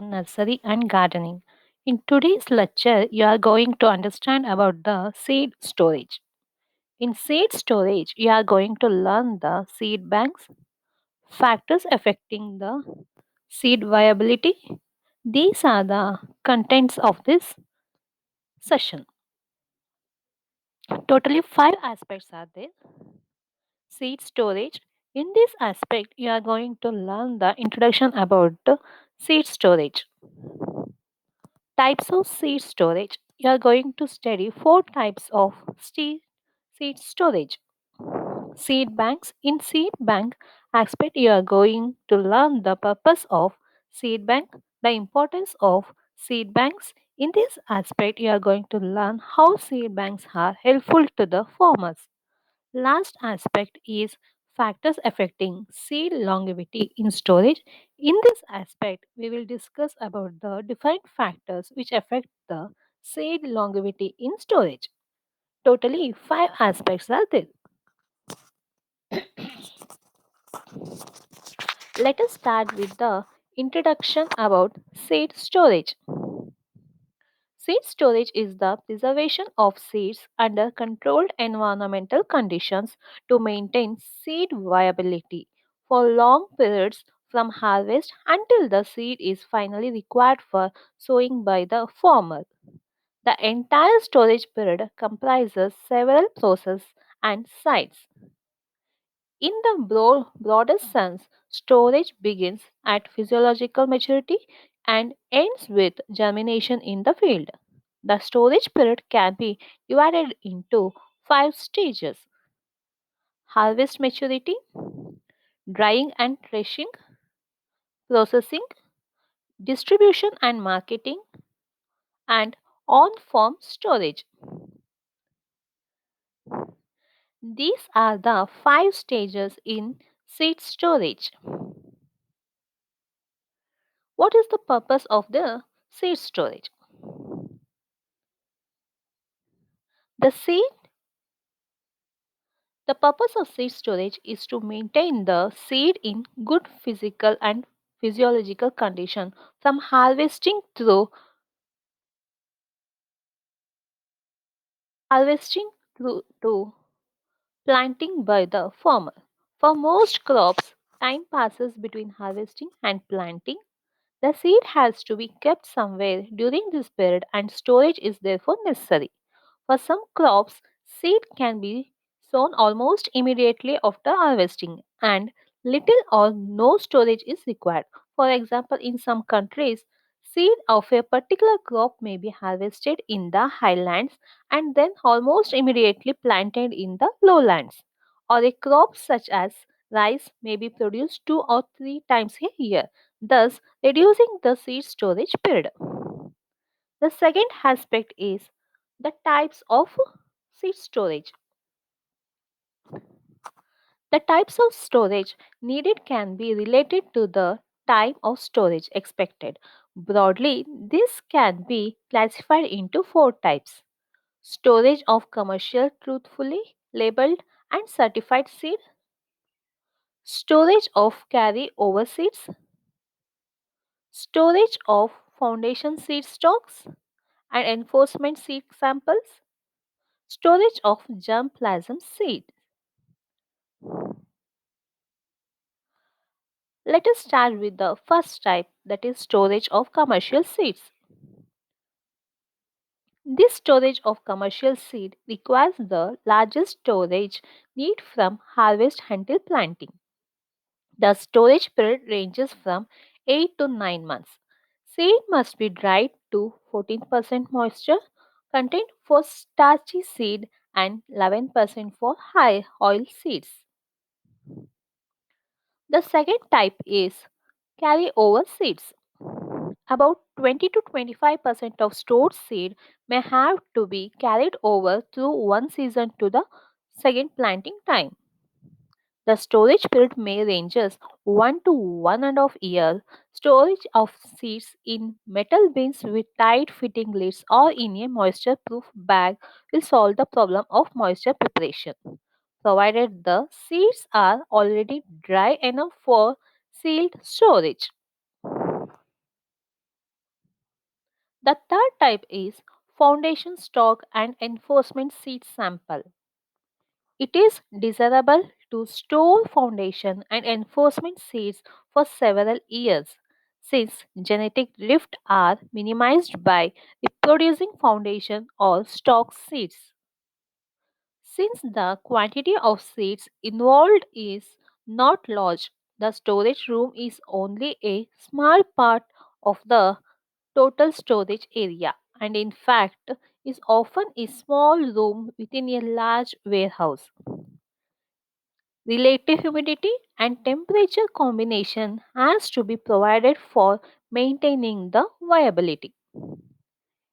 nursery and gardening. In today's lecture, you are going to understand about the seed storage. In seed storage, you are going to learn the seed banks, factors affecting the seed viability. These are the contents of this session. Totally 5 aspects are there. Seed storage. In this aspect, you are going to learn the introduction about the seed storage. Types of seed storage. You are going to study 4 types of seed storage. Seed banks. In seed bank aspect, you are going to learn the purpose of seed bank, the importance of seed banks. In this aspect, you are going to learn how seed banks are helpful to the farmers. Last aspect is factors affecting seed longevity in storage. In this aspect, we will discuss about the different factors which affect the seed longevity in storage. Totally 5 aspects are there. Let us start with the introduction about seed storage. Seed storage is the preservation of seeds under controlled environmental conditions to maintain seed viability for long periods from harvest until the seed is finally required for sowing by the farmer. The entire storage period comprises several processes and sites. In the broadest sense, storage begins at physiological maturity and ends with germination in the field. The storage period can be divided into 5 stages: harvest maturity, drying and threshing, processing, distribution and marketing, and on farm storage. These are the 5 stages in seed storage. What is the purpose of the seed storage? The seed The purpose of seed storage is to maintain the seed in good physical and physiological condition from harvesting through to planting by the farmer. For most crops, time passes between harvesting and planting. The seed has to be kept somewhere during this period and storage is therefore necessary. For some crops, seed can be sown almost immediately after harvesting, and little or no storage is required. For example, in some countries, seed of a particular crop may be harvested in the highlands and then almost immediately planted in the lowlands. Or a crop such as rice may be produced 2 or 3 times a year, thus reducing the seed storage period. The second aspect is the types of seed storage. The types of storage needed can be related to the time of storage expected. Broadly, this can be classified into 4 types: storage of commercial, truthfully labeled and certified seed, storage of carry over seeds, storage of foundation seed stocks and enforcement seed samples, storage of germplasm seed. Let us start with the first type, that is storage of commercial seeds. This storage of commercial seed requires the largest storage need from harvest until planting. The storage period ranges from 8 to 9 months. Seed must be dried to 14% moisture content for starchy seed and 11% for high oil seeds. The second type is carryover seeds. About 20 to 25% of stored seed may have to be carried over through one season to the second planting time. The storage period may ranges 1 to 1.5 years. Storage of seeds in metal bins with tight fitting lids or in a moisture proof bag will solve the problem of moisture preparation, provided the seeds are already dry enough for sealed storage. The third type is foundation stock and enforcement seed sample. It is desirable to store foundation and enforcement seeds for several years since genetic drift are minimized by reproducing foundation or stock seeds. Since the quantity of seeds involved is not large, the storage room is only a small part of the total storage area and in fact is often a small room within a large warehouse. Relative humidity and temperature combination has to be provided for maintaining the viability.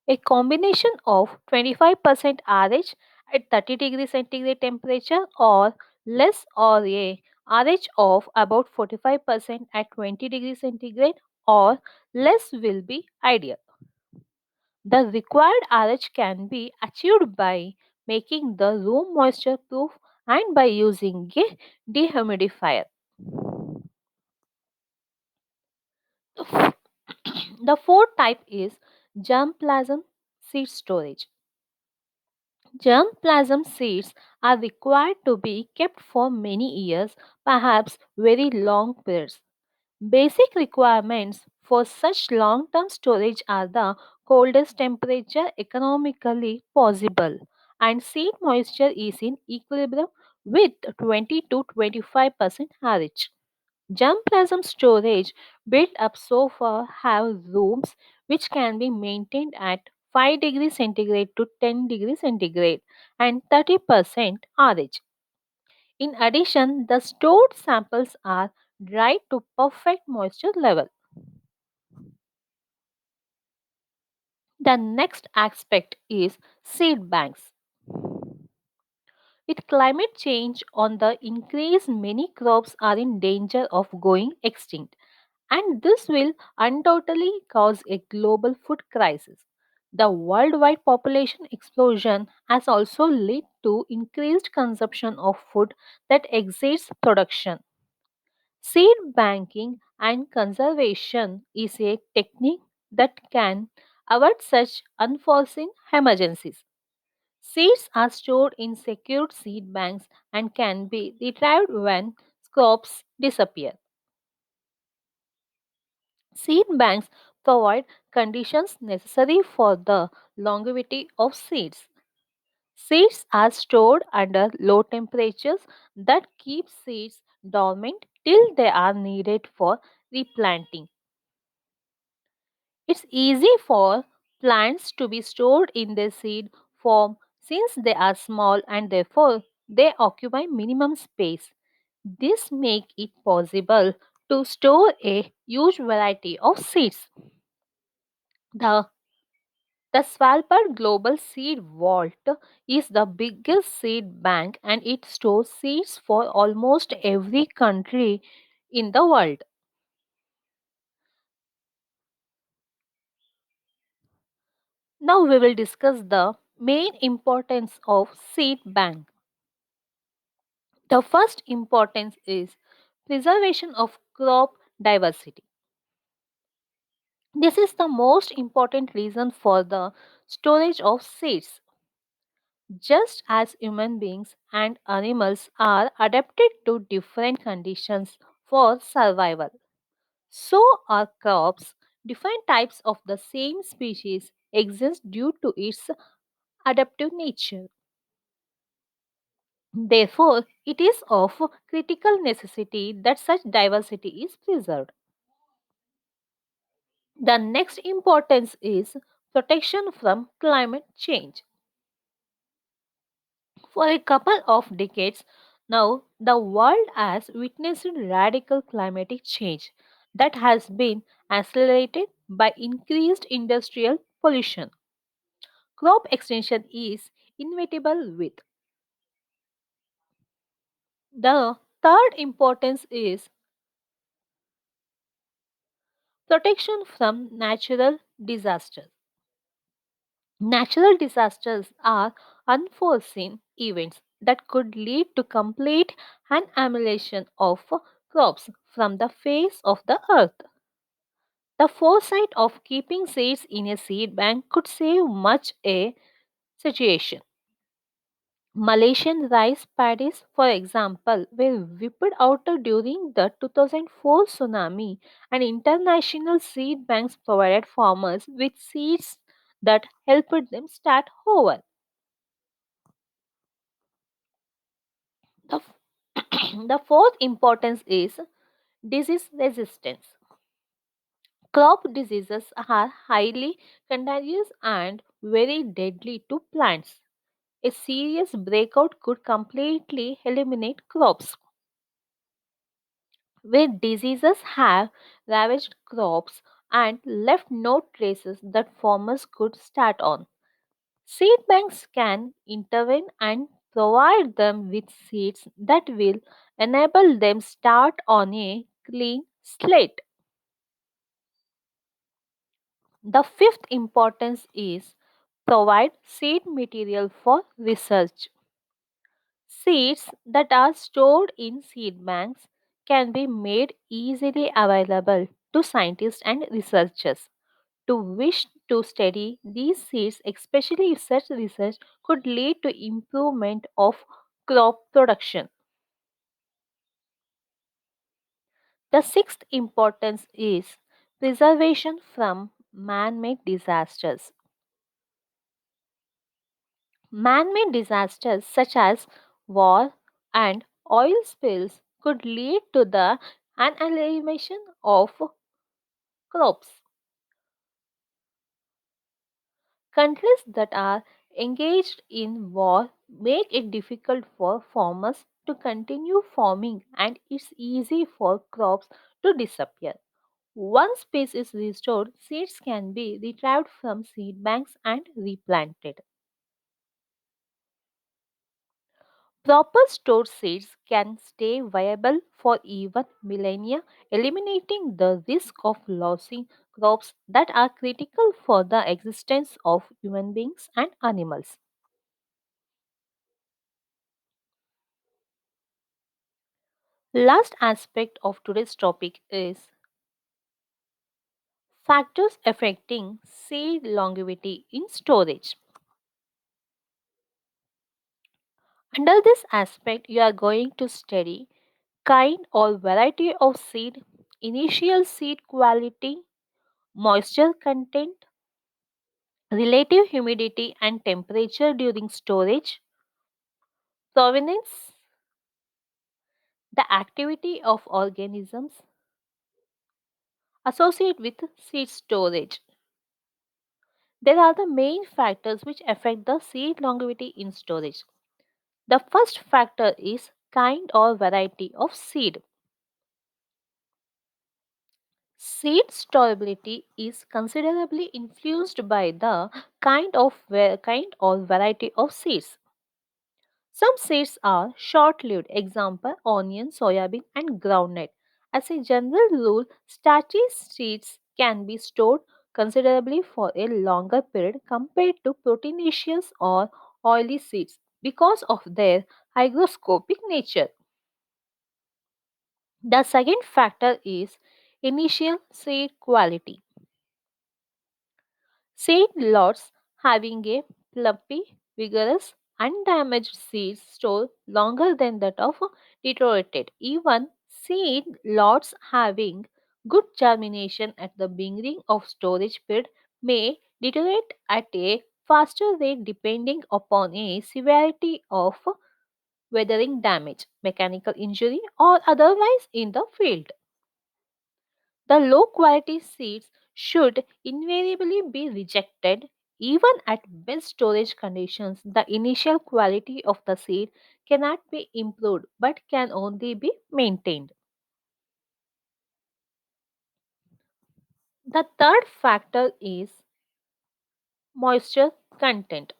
A combination of 25% RH at 30 degrees centigrade temperature or less or a RH of about 45% at 20 degrees centigrade or less will be ideal. The required RH can be achieved by making the room moisture proof and by using a dehumidifier. The fourth type is germplasm seed storage. Germplasm seeds are required to be kept for many years, perhaps very long periods. Basic requirements for such long term storage are the coldest temperature economically possible and seed moisture is in equilibrium with 20 to 25% RH. Germplasm storage built up so far have rooms which can be maintained at 5 degrees centigrade to 10 degrees centigrade and 30% RH. In addition, the stored samples are dried to perfect moisture level. The next aspect is seed banks. With climate change on the increase, many crops are in danger of going extinct, and this will undoubtedly cause a global food crisis. The worldwide population explosion has also led to increased consumption of food that exceeds production. Seed banking and conservation is a technique that can avert such unforeseen emergencies. Seeds are stored in secured seed banks and can be retrieved when crops disappear. Seed banks provide conditions necessary for the longevity of seeds. Seeds are stored under low temperatures that keep seeds dormant till they are needed for replanting. It's easy for plants to be stored in their seed form since they are small and therefore they occupy minimum space. This makes it possible to store a huge variety of seeds. The, the Svalbard Global Seed Vault is the biggest seed bank and it stores seeds for almost every country in the world. Now we will discuss the main importance of seed bank. The first importance is preservation of crop diversity. This is the most important reason for the storage of seeds. Just as human beings and animals are adapted to different conditions for survival, so are crops. Different types of the same species exist due to its adaptive nature. Therefore, it is of critical necessity that such diversity is preserved. The next importance is protection from climate change. For a couple of decades now, the world has witnessed radical climatic change that has been accelerated by increased industrial pollution. Crop extension is inevitable with. The third importance is protection from natural disasters. Natural disasters are unforeseen events that could lead to complete annihilation of crops from the face of the earth. The foresight of keeping seeds in a seed bank could save much a situation. Malaysian rice paddies, for example, were whipped out during the 2004 tsunami, and international seed banks provided farmers with seeds that helped them start over. The, the fourth importance is disease resistance. Crop diseases are highly contagious and very deadly to plants. A serious breakout could completely eliminate crops. Where diseases have ravaged crops and left no traces that farmers could start on. Seed banks can intervene and provide them with seeds that will enable them start on a clean slate. The fifth importance is provide seed material for research. Seeds that are stored in seed banks can be made easily available to scientists and researchers to wish to study these seeds, especially if such research could lead to improvement of crop production. The sixth importance is preservation from man-made disasters. Man-made disasters such as war and oil spills could lead to the annihilation of crops. Countries that are engaged in war make it difficult for farmers to continue farming and it's easy for crops to disappear. Once peace is restored, seeds can be retrieved from seed banks and replanted. Proper stored seeds can stay viable for even millennia, eliminating the risk of losing crops that are critical for the existence of human beings and animals. Last aspect of today's topic is factors affecting seed longevity in storage. Under this aspect, you are going to study kind or variety of seed, initial seed quality, moisture content, relative humidity and temperature during storage, provenance, the activity of organisms associated with seed storage. There are the main factors which affect the seed longevity in storage. The first factor is kind or variety of seed. Seed storability is considerably influenced by the kind or variety of seeds. Some seeds are short-lived, example onion, soybean and groundnut. As a general rule, starchy seeds can be stored considerably for a longer period compared to proteinaceous or oily seeds because of their hygroscopic nature. The second factor is initial seed quality. Seed lots having a plumpy, vigorous, undamaged seeds store longer than that of deteriorated. Even seed lots having good germination at the beginning of storage period may deteriorate at a faster rate depending upon a severity of weathering damage, mechanical injury, or otherwise in the field. The low quality seeds should invariably be rejected. Even at best storage conditions, the initial quality of the seed cannot be improved but can only be maintained. The third factor is moisture content.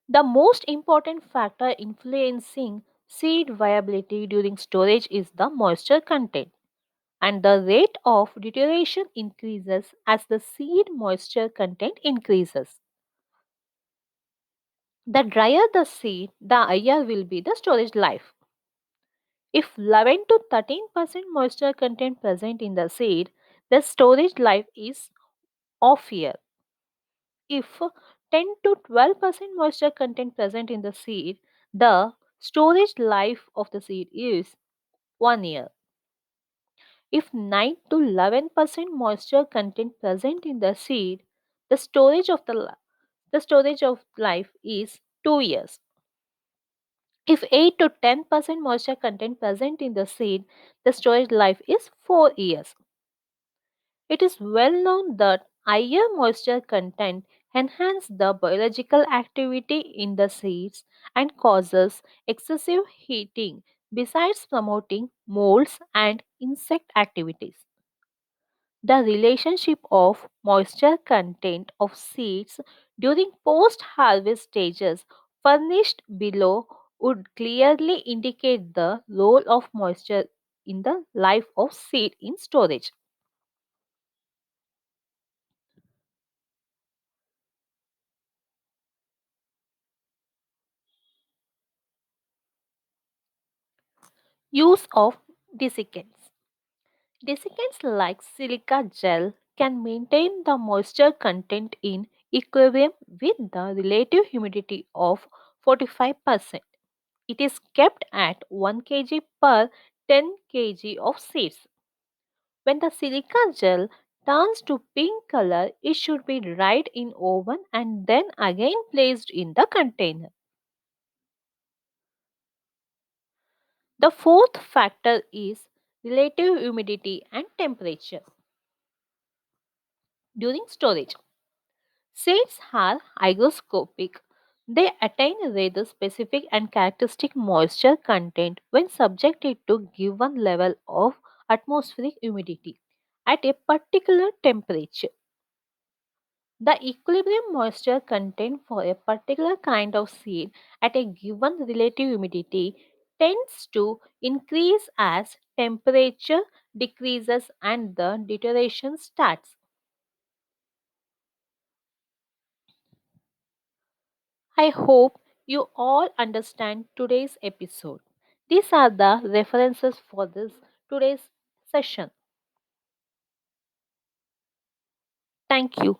The most important factor influencing seed viability during storage is the moisture content, and the rate of deterioration increases as the seed moisture content increases. The drier the seed, the higher will be the storage life. If 11 to 13% moisture content present in the seed, the storage life is off year. If 10 to 12% moisture content present in the seed, the storage life of the seed is 1 year. If 9 to 11% moisture content present in the seed, the the storage of life is 2 years. If 8 to 10% moisture content present in the seed, the storage life is 4 years. It is well known that higher moisture content enhances the biological activity in the seeds and causes excessive heating besides promoting molds and insect activities. The relationship of moisture content of seeds during post harvest stages furnished below would clearly indicate the role of moisture in the life of seed in storage. Use of desiccants. Desiccants like silica gel can maintain the moisture content in equilibrium with the relative humidity of 45%. It is kept at 1 kg per 10 kg of seeds. When the silica gel turns to pink color, it should be dried in oven and then again placed in the container. The fourth factor is relative humidity and temperature during storage. Seeds are hygroscopic. They attain rather specific and characteristic moisture content when subjected to given level of atmospheric humidity at a particular temperature. The equilibrium moisture content for a particular kind of seed at a given relative humidity tends to increase as temperature decreases and the deterioration starts. I hope you all understand today's episode. These are the references for this today's session. Thank you.